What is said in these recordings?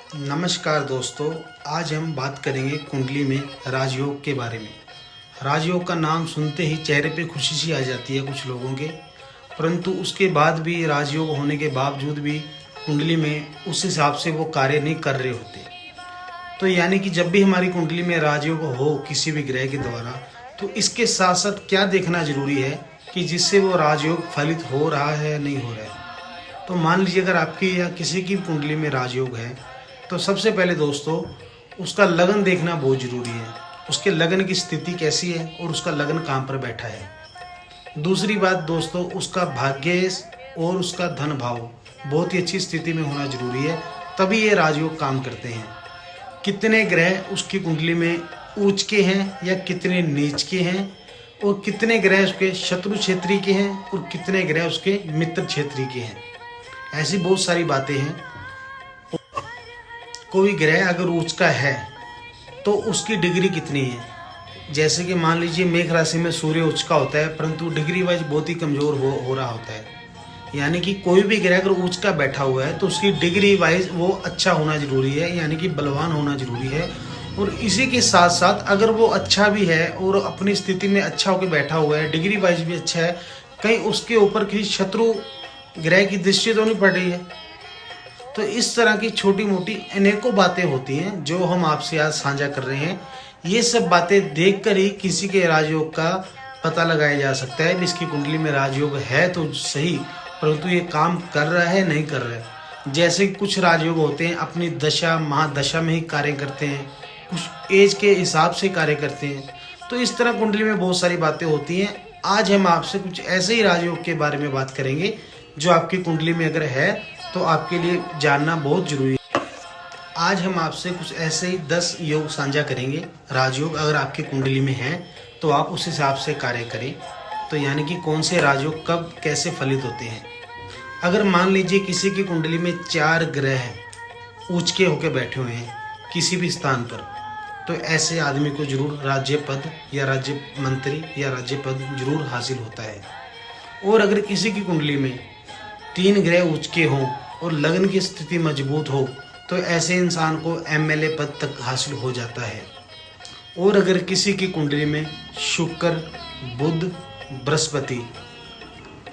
नमस्कार दोस्तों, आज हम बात करेंगे कुंडली में राजयोग के बारे में। राजयोग का नाम सुनते ही चेहरे पे खुशी सी आ जाती है कुछ लोगों के, परंतु उसके बाद भी राजयोग होने के बावजूद भी कुंडली में उस हिसाब से वो कार्य नहीं कर रहे होते। तो यानी कि जब भी हमारी कुंडली में राजयोग हो किसी भी ग्रह के द्वारा, तो इसके साथ साथ क्या देखना जरूरी है कि जिससे वो राजयोग फलित हो रहा है नहीं हो रहा है। तो मान लीजिए अगर आपकी या किसी की कुंडली में राजयोग है, तो सबसे पहले दोस्तों उसका लगन देखना बहुत ज़रूरी है। उसके लगन की स्थिति कैसी है और उसका लगन कहाँ पर बैठा है। दूसरी बात दोस्तों, उसका भाग्य और उसका धन भाव बहुत ही अच्छी स्थिति में होना जरूरी है, तभी ये राजयोग काम करते हैं। कितने ग्रह उसकी कुंडली में ऊंच के हैं या कितने नीच के हैं, और कितने ग्रह उसके शत्रु क्षेत्री के हैं और कितने ग्रह उसके मित्र क्षेत्री के हैं, ऐसी बहुत सारी बातें हैं। कोई ग्रह अगर उच्च का है तो उसकी डिग्री कितनी है। जैसे कि मान लीजिए मेष राशि में सूर्य उच्च का होता है, परंतु डिग्री वाइज बहुत ही कमज़ोर हो रहा होता है। यानी कि कोई भी ग्रह अगर उच्च का बैठा हुआ है तो उसकी डिग्री वाइज वो अच्छा होना जरूरी है, यानी कि बलवान होना जरूरी है। और इसी के साथ साथ अगर वो अच्छा भी है और अपनी स्थिति में अच्छा होकर बैठा हुआ है, डिग्री वाइज भी अच्छा है, कहीं उसके ऊपर किसी शत्रु ग्रह की दृष्टि तो नहीं पड़ रही है। तो इस तरह की छोटी मोटी अनेकों बातें होती हैं जो हम आपसे आज साझा कर रहे हैं। ये सब बातें देखकर ही किसी के राजयोग का पता लगाया जा सकता है। इसकी कुंडली में राजयोग है तो सही, परंतु ये काम कर रहा है नहीं कर रहा है। जैसे कुछ राजयोग होते हैं अपनी दशा महादशा में ही कार्य करते हैं, कुछ एज के हिसाब से कार्य करते हैं। तो इस तरह कुंडली में बहुत सारी बातें होती हैं। आज हम आपसे कुछ ऐसे ही राजयोग के बारे में बात करेंगे जो आपकी कुंडली में अगर है तो आपके लिए जानना बहुत जरूरी है। आज हम आपसे कुछ ऐसे ही 10 योग साझा करेंगे राजयोग। अगर आपकी कुंडली में है तो आप उस हिसाब से कार्य करें। तो यानी कि कौन से राजयोग कब कैसे फलित होते हैं। अगर मान लीजिए किसी की कुंडली में 4 ग्रह ऊंच के होकर बैठे हुए हैं किसी भी स्थान पर, तो ऐसे आदमी को जरूर राज्य पद या राज्य मंत्री या राज्य पद जरूर हासिल होता है। और अगर किसी की कुंडली में 3 ग्रह उच्च के हों और लगन की स्थिति मजबूत हो, तो ऐसे इंसान को एमएलए पद तक हासिल हो जाता है। और अगर किसी की कुंडली में शुक्र, बुध, बृहस्पति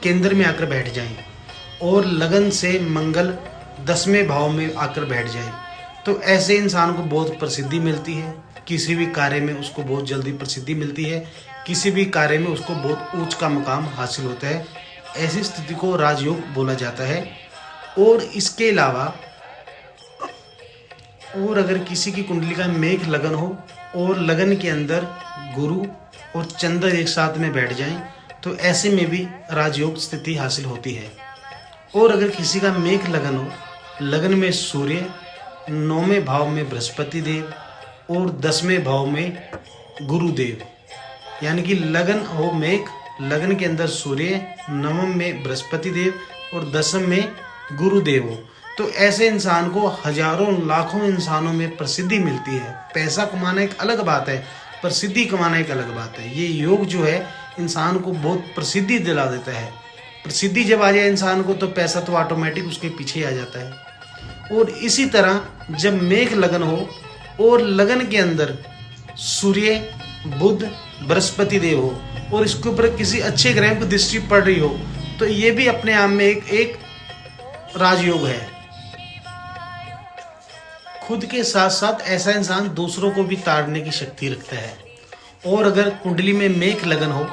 केंद्र में आकर बैठ जाएं और लगन से मंगल 10वें भाव में आकर बैठ जाए, तो ऐसे इंसान को बहुत प्रसिद्धि मिलती है। किसी भी कार्य में उसको बहुत जल्दी प्रसिद्धि मिलती है, किसी भी कार्य में उसको बहुत ऊंच का मुकाम हासिल होता है। ऐसी स्थिति को राजयोग बोला जाता है। और इसके अलावा और अगर किसी की कुंडली का मेघ लगन हो और लगन के अंदर गुरु और चंद्र एक साथ में बैठ जाएं, तो ऐसे में भी राजयोग स्थिति हासिल होती है। और अगर किसी का मेघ लगन हो, लगन में सूर्य, 9वें भाव में बृहस्पति देव और 10वें भाव में गुरुदेव, यानी कि लगन हो मेघ, लगन के अंदर सूर्य, 9वें में बृहस्पति देव और 10वें में गुरुदेव हो, तो ऐसे इंसान को हजारों लाखों इंसानों में प्रसिद्धि मिलती है। पैसा कमाना एक अलग बात है, प्रसिद्धि कमाना एक अलग बात है। ये योग जो है इंसान को बहुत प्रसिद्धि दिला देता है। प्रसिद्धि जब आ जाए इंसान को, तो पैसा तो ऑटोमेटिक उसके पीछे आ जाता है। और इसी तरह जब मेघ लगन हो और लगन के अंदर सूर्य, बुध, बृहस्पति देव हो और इसके ऊपर किसी अच्छे ग्रह को दृष्टि पड़ रही हो, तो ये भी अपने आप में एक राजयोग है। खुद के साथ साथ ऐसा इंसान दूसरों को भी ताड़ने की शक्ति रखता है। और अगर कुंडली में मेघ लगन हो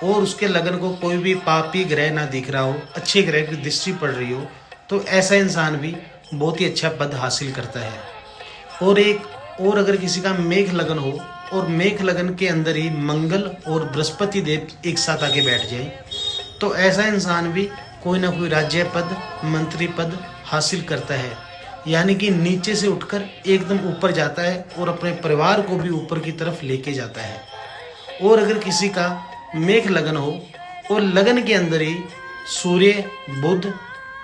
और उसके लगन को कोई भी पापी ग्रह ना दिख रहा हो, अच्छे ग्रह की दृष्टि पड़ रही हो, तो ऐसा इंसान भी बहुत ही अच्छा पद हासिल करता है। और अगर किसी का मेघ लगन हो और मेघ लगन के अंदर ही मंगल और बृहस्पति देव एक साथ आके बैठ जाए, तो ऐसा इंसान भी कोई ना कोई राज्य पद, मंत्री पद हासिल करता है। यानी कि नीचे से उठकर एकदम ऊपर जाता है और अपने परिवार को भी ऊपर की तरफ लेके जाता है। और अगर किसी का मेघ लगन हो और लगन के अंदर ही सूर्य, बुध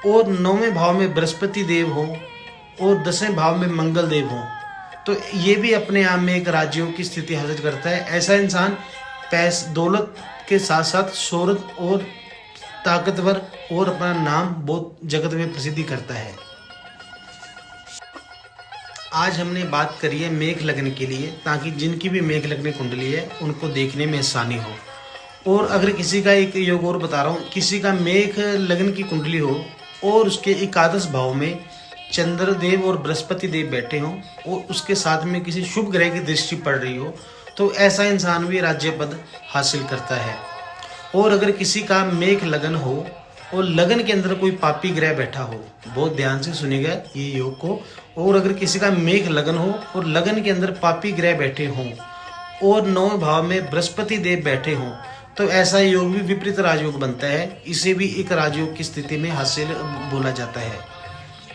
और 9वें भाव में बृहस्पति देव हो और 10वें भाव में मंगल देव हो, तो ये भी अपने आप में एक राजयोग की स्थिति हासिल करता है। ऐसा इंसान दौलत के साथ साथ शोहरत और ताकतवर और अपना नाम बहुत जगत में प्रसिद्धि करता है। आज हमने बात करी है मेघ लगन के लिए, ताकि जिनकी भी मेघ लगन कुंडली है उनको देखने में आसानी हो। और अगर किसी का एक योग और बता रहा हूँ, किसी का मेघ लगन की कुंडली हो और उसके एकादश भाव में चंद्रदेव और बृहस्पति देव बैठे हों और उसके साथ में किसी शुभ ग्रह की दृष्टि पड़ रही हो, तो ऐसा इंसान भी राज्य पद हासिल करता है। और अगर किसी का मेघ लगन हो और लगन के अंदर कोई पापी ग्रह बैठा हो, बहुत ध्यान से सुनिएगा ये योग को, और अगर किसी का मेघ लगन हो और लगन के अंदर पापी ग्रह बैठे हों और 9 भाव में बृहस्पति देव बैठे हों, तो ऐसा योग भी विपरीत राजयोग बनता है। इसे भी एक राजयोग की स्थिति में हासिल बोला जाता है।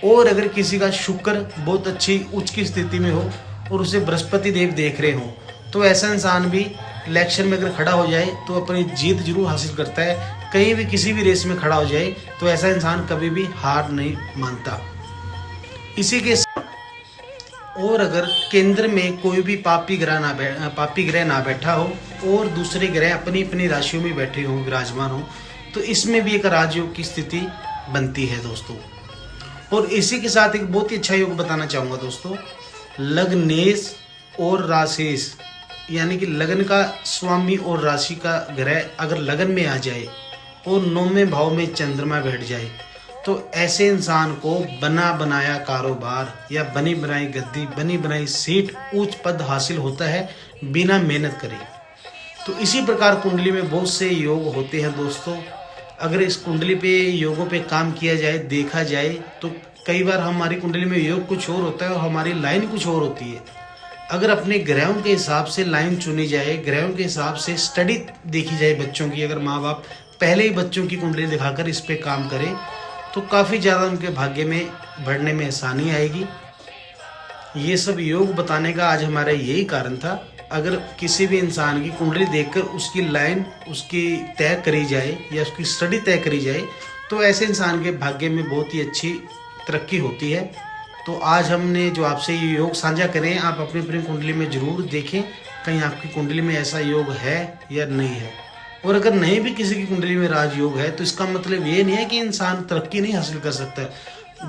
और अगर किसी का शुक्र बहुत अच्छी उच्च की स्थिति में हो और उसे बृहस्पति देव देख रहे हों, तो ऐसा इंसान भी इलेक्शन में अगर खड़ा हो जाए तो अपनी जीत जरूर हासिल करता है। कहीं भी किसी भी रेस में खड़ा हो जाए तो ऐसा इंसान कभी भी हार नहीं मानता। इसी के और अगर केंद्र में कोई भी पापी ग्रह ना बैठा हो और दूसरे ग्रह अपनी अपनी राशियों में बैठे हों, विराजमान हो, तो इसमें भी एक राजयोग की स्थिति बनती है दोस्तों। और इसी के साथ एक बहुत ही अच्छा योग बताना चाहूँगा दोस्तों, लग्नेश और राशेष, यानी कि लगन का स्वामी और राशि का ग्रह अगर लगन में आ जाए और 9वें भाव में चंद्रमा बैठ जाए, तो ऐसे इंसान को बना बनाया कारोबार या बनी बनाई गद्दी, बनी बनाई सीट, उच्च पद हासिल होता है बिना मेहनत करे। तो इसी प्रकार कुंडली में बहुत से योग होते हैं दोस्तों। अगर इस कुंडली पे योगों पे काम किया जाए, देखा जाए, तो कई बार हमारी कुंडली में योग कुछ और होता है और हमारी लाइन कुछ और होती है। अगर अपने ग्रहों के हिसाब से लाइन चुनी जाए, ग्रहों के हिसाब से स्टडी देखी जाए बच्चों की, अगर माँ बाप पहले ही बच्चों की कुंडली दिखाकर इस पे काम करें, तो काफ़ी ज़्यादा उनके भाग्य में बढ़ने में आसानी आएगी। ये सब योग बताने का आज हमारा यही कारण था। अगर किसी भी इंसान की कुंडली देखकर उसकी लाइन उसकी तय करी जाए या उसकी स्टडी तय करी जाए, तो ऐसे इंसान के भाग्य में बहुत ही अच्छी तरक्की होती है। तो आज हमने जो आपसे ये योग साझा करें, आप अपनी अपनी कुंडली में ज़रूर देखें कहीं आपकी कुंडली में ऐसा योग है या नहीं है। और अगर नहीं भी किसी की कुंडली में राजयोग है, तो इसका मतलब ये नहीं है कि इंसान तरक्की नहीं हासिल कर सकता।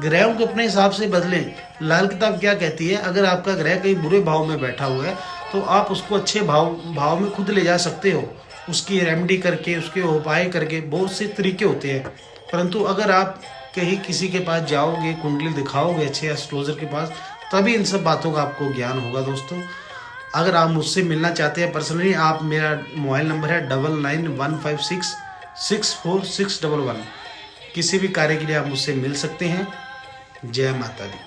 ग्रहों को अपने हिसाब से बदलें। लाल किताब क्या कहती है, अगर आपका ग्रह कहीं बुरे भाव में बैठा हुआ है तो आप उसको अच्छे भाव में खुद ले जा सकते हो, उसकी रेमेडी करके, उसके उपाय करके। बहुत से तरीके होते हैं। परंतु अगर आप कहीं किसी के पास जाओगे, कुंडली दिखाओगे अच्छे एस्ट्रोलॉजर के पास, तभी इन सब बातों का आपको ज्ञान होगा दोस्तों। अगर आप मुझसे मिलना चाहते हैं पर्सनली, आप मेरा मोबाइल नंबर है 9915664611। किसी भी कार्य के लिए आप मुझसे मिल सकते हैं। जय माता दी।